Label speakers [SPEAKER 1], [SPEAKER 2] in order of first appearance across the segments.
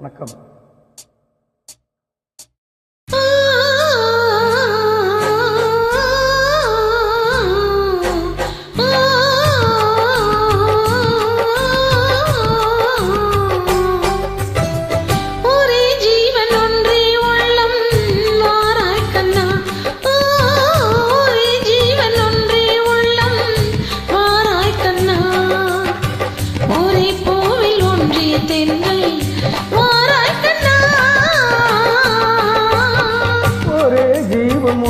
[SPEAKER 1] வணக்கம்.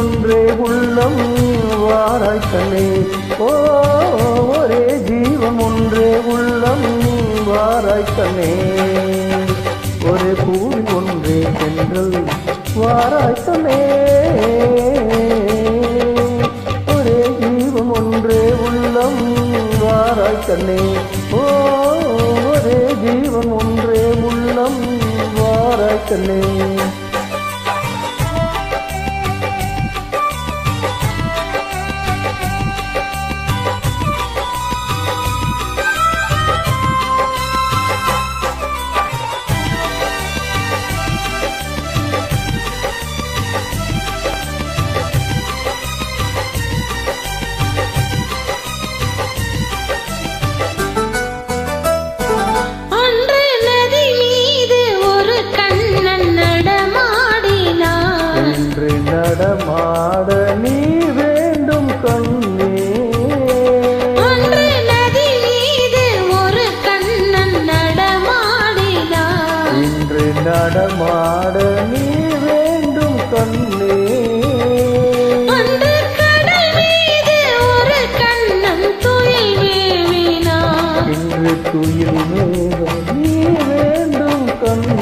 [SPEAKER 2] ஒன்றே உள்ளம் வாராய் கண்ணே, ஒரே ஜீவம் ஒன்றே உள்ளம் வாராய் கண்ணே, ஒரே பூவி ஒன்றே தென்றல் வாராய் கண்ணே, ஒரே ஜீவம் ஒன்றே உள்ளம் வாராய் கண்ணே, ஒரே ஜீவம் ஒன்றே உள்ளம் வாராய் கண்ணே. நடமாட நீ வேண்டும் கண்ணே,
[SPEAKER 3] அன்று நதி மீது ஒரு கண்ணன் நடமாடினான்,
[SPEAKER 2] இன்று நடமாட நீ வேண்டும் கண்ணே,
[SPEAKER 3] அன்று கடல் மீது ஒரு கண்ணன் துயில் மேவினான்,
[SPEAKER 2] இன்று துயில் மேகம் நீ வேண்டும் கண்ணே.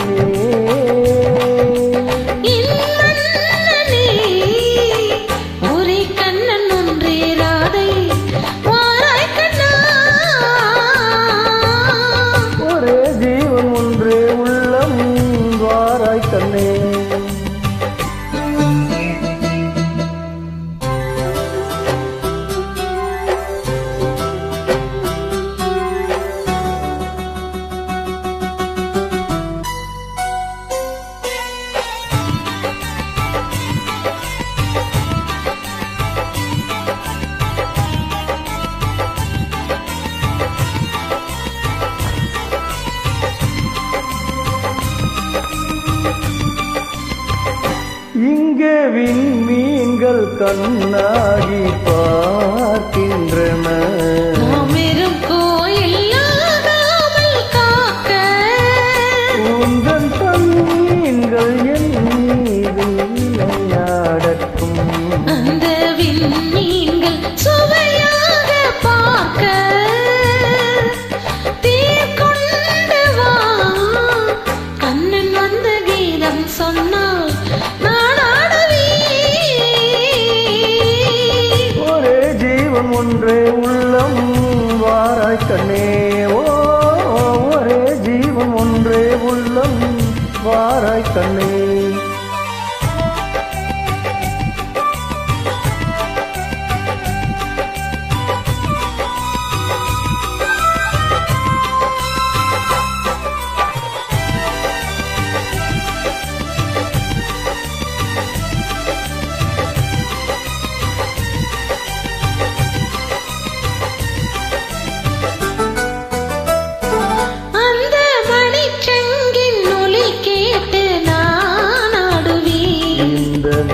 [SPEAKER 2] இங்கே விண்மீன்கள் கண்ணாகி பார்க்கின்றன,
[SPEAKER 3] கோயிலாகாமல் காக்க
[SPEAKER 2] உங்கள் கண்ணீன்கள் என் மீது விளையாடட்டும்,
[SPEAKER 3] அந்த விண்மீன்கள் சுவையாக பார்க்க தீர்கொண்டு வா. கண்ணன் வந்த கீதம் சொன்னால்
[SPEAKER 2] ஒன்றே உள்ளம் வாராய் கண்ணே, ஒரே ஜீவன் ஒன்றே உள்ளம் வாராய் கண்ணே.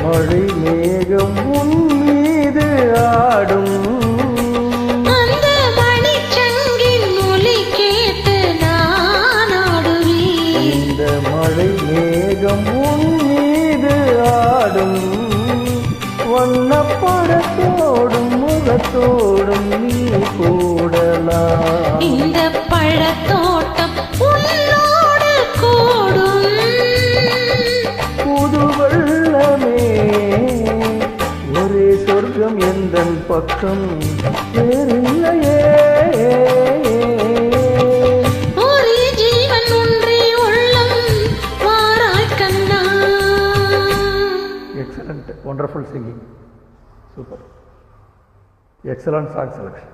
[SPEAKER 2] மழை மேகம் உன் மீது ஆடும்,
[SPEAKER 3] அந்த மணிச்சங்கின் ஒலி கேட்டு நான் ஆடுவேன்,
[SPEAKER 2] இந்த மழை மேகம் உன் மீது ஆடும், வண்ணப்படத்தோடும் முகத்தோடும் நீ கூடலாம்,
[SPEAKER 3] இந்த பழத்தோட்டம் உன்னோடு கூடும்,
[SPEAKER 2] புதுவெள்ளமே ஒரே சொர்க்கம் எந்தன் பக்கம் வேறில்லையே,
[SPEAKER 3] ஒரே ஜீவன் ஒன்றே உள்ளம் வாராய் கண்ணா.
[SPEAKER 1] Excellent, wonderful singing, super, excellent song selection.